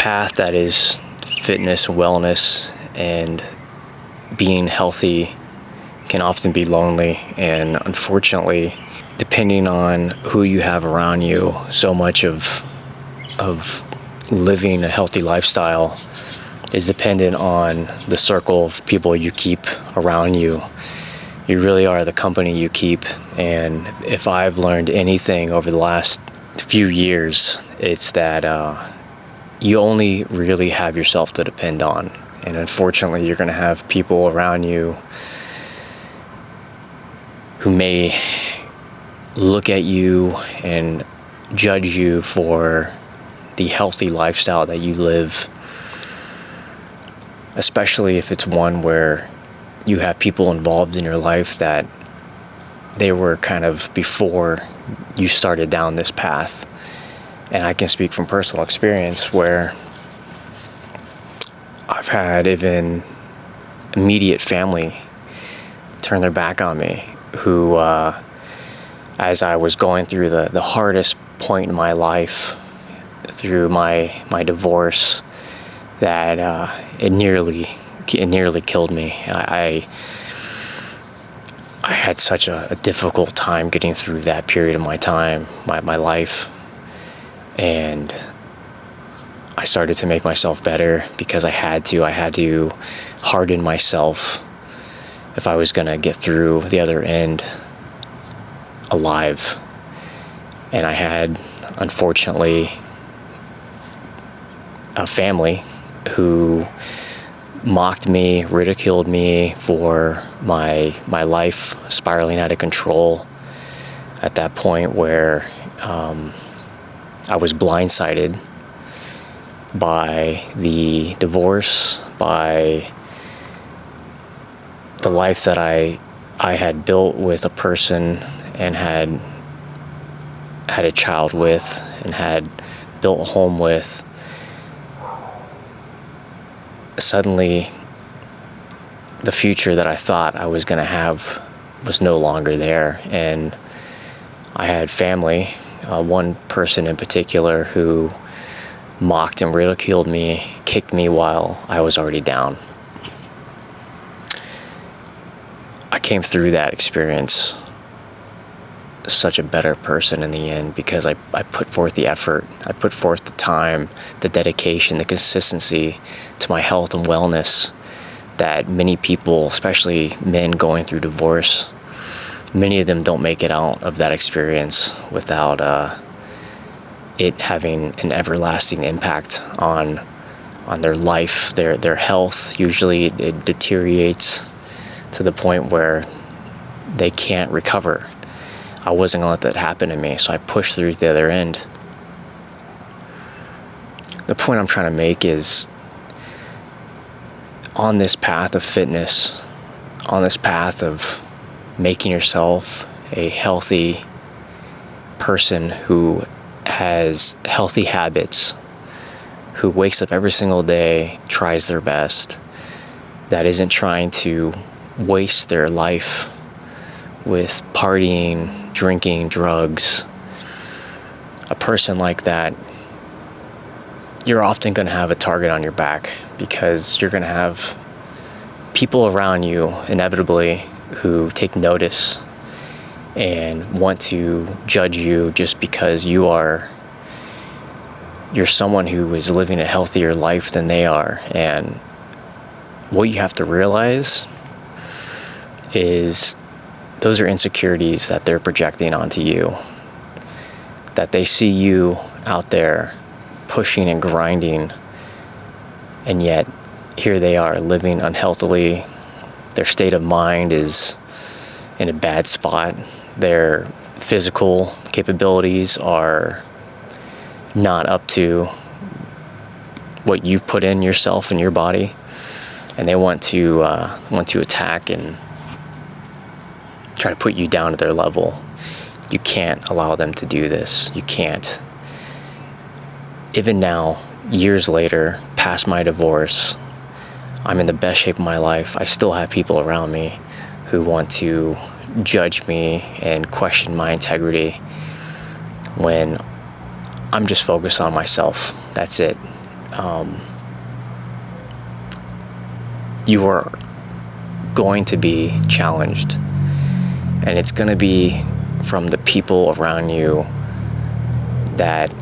path that is fitness, wellness, and being healthy can often be lonely. And unfortunately, depending on who you have around you, so much of living a healthy lifestyle is dependent on the circle of people you keep around you. You really are the company you keep. And if I've learned anything over the last few years, it's that you only really have yourself to depend on. And unfortunately, you're going to have people around you who may look at you and judge you for the healthy lifestyle that you live, especially if it's one where you have people involved in your life that they were kind of before you started down this path. And I can speak from personal experience where I've had even immediate family turn their back on me, who, as I was going through the hardest point in my life, through my divorce, that it nearly killed me. I had such a difficult time getting through that period of my life, and I started to make myself better because I had to harden myself if I was going to get through the other end alive. And I had, unfortunately, a family who mocked me, ridiculed me for my life spiraling out of control at that point where I was blindsided by the divorce, by the life that I had built with a person and had a child with and had built a home with. Suddenly, the future that I thought I was going to have was no longer there. And I had family, one person in particular who mocked and ridiculed me, kicked me while I was already down. I came through that experience such a better person in the end because I put forth the effort, I put forth the time, the dedication, the consistency to my health and wellness that many people, especially men going through divorce, many of them don't make it out of that experience without it having an everlasting impact on their life, their health. Usually it deteriorates to the point where they can't recover. I wasn't going to let that happen to me, so I pushed through to the other end. The point I'm trying to make is, on this path of fitness, on this path of making yourself a healthy person who has healthy habits, who wakes up every single day, tries their best, that isn't trying to waste their life with partying, drinking, drugs, a person like that, you're often going to have a target on your back because you're going to have people around you inevitably who take notice and want to judge you just because you're someone who is living a healthier life than they are. And what you have to realize is those are insecurities that they're projecting onto you, that they see you out there pushing and grinding, and yet here they are living unhealthily. Their state of mind is in a bad spot. Their physical capabilities are not up to what you've put in yourself and your body, and they want to attack and try to put you down to their level. You can't allow them to do this. You can't. Even now, years later, past my divorce, I'm in the best shape of my life. I still have people around me who want to judge me and question my integrity when I'm just focused on myself. That's it. you are going to be challenged, and it's going to be from the people around you that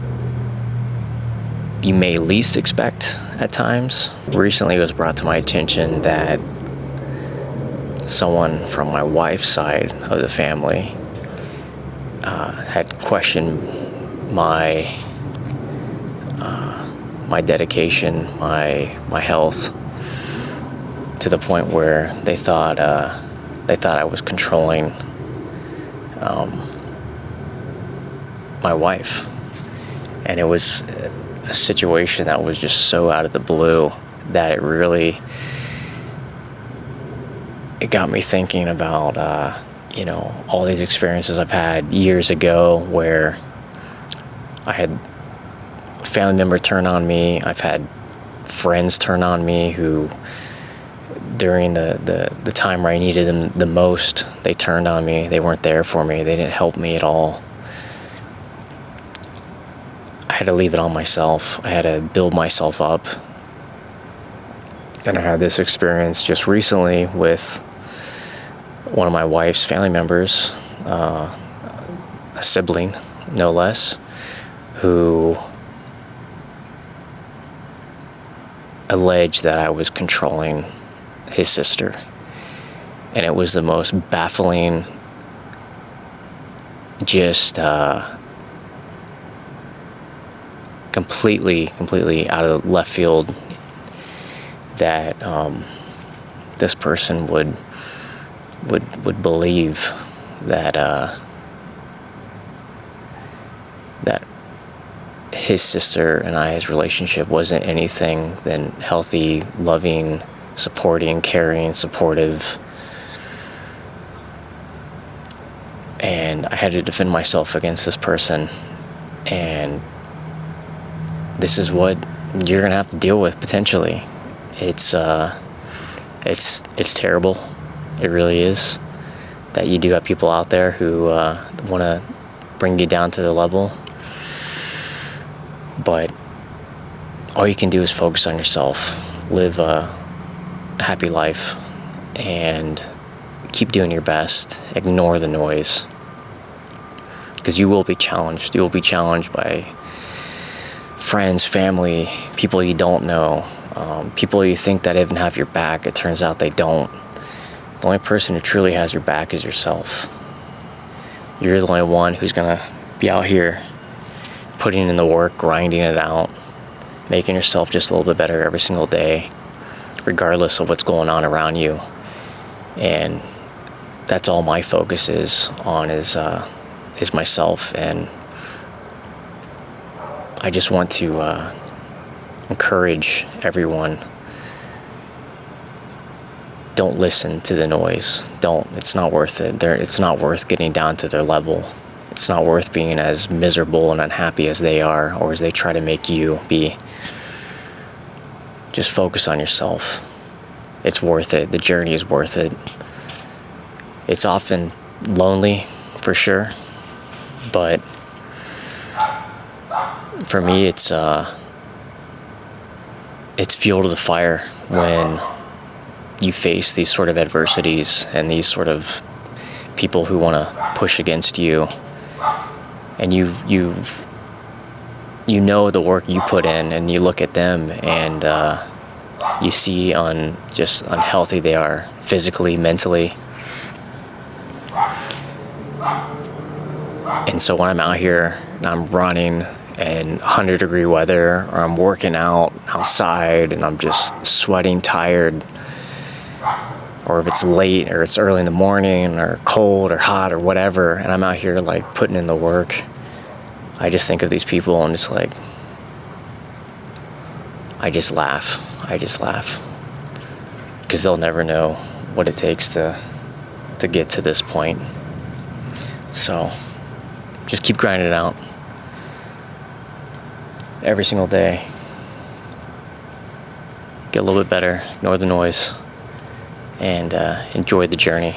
you may least expect at times. Recently it was brought to my attention that someone from my wife's side of the family had questioned my dedication, my health, to the point where they thought I was controlling my wife. And it was a situation that was just so out of the blue that it got me thinking about all these experiences I've had years ago where I had a family member turn on me. I've had friends turn on me who, during the time where I needed them the most, they turned on me. They weren't there for me. They didn't help me at all. I had to leave it on myself. I had to build myself up. And I had this experience just recently with one of my wife's family members, a sibling, no less, who alleged that I was controlling his sister. And it was the most baffling, just completely out of left field that this person would believe that that his sister and I's relationship wasn't anything than healthy, loving, supporting, caring, supportive. And I had to defend myself against this person, and this is what you're gonna have to deal with potentially. It's terrible. It really is, that you do have people out there who want to bring you down to the level. But all you can do is focus on yourself, live a happy life, and keep doing your best. Ignore the noise, because you will be challenged. You will be challenged by friends, family, people you don't know, people you think that even have your back. It turns out they don't. The only person who truly has your back is yourself. You're the only one who's gonna be out here putting in the work, grinding it out, making yourself just a little bit better every single day, regardless of what's going on around you. And that's all my focus is on, is myself. And I just want to encourage everyone: don't listen to the noise. It's not worth it. It's not worth getting down to their level. It's not worth being as miserable and unhappy as they are, or as they try to make you be. Just focus on yourself. It's worth it. The journey is worth it. It's often lonely, for sure, but for me, it's fuel to the fire when you face these sort of adversities and these sort of people who want to push against you, and you know the work you put in, and you look at them and you see just unhealthy they are physically, mentally. And so when I'm out here and I'm running in 100-degree weather, or I'm working out outside and I'm just sweating, tired, or if it's late or it's early in the morning or cold or hot or whatever, and I'm out here like putting in the work, I just think of these people and just like, I just laugh. Because they'll never know what it takes to get to this point. So just keep grinding it out every single day. Get a little bit better, ignore the noise, and enjoy the journey.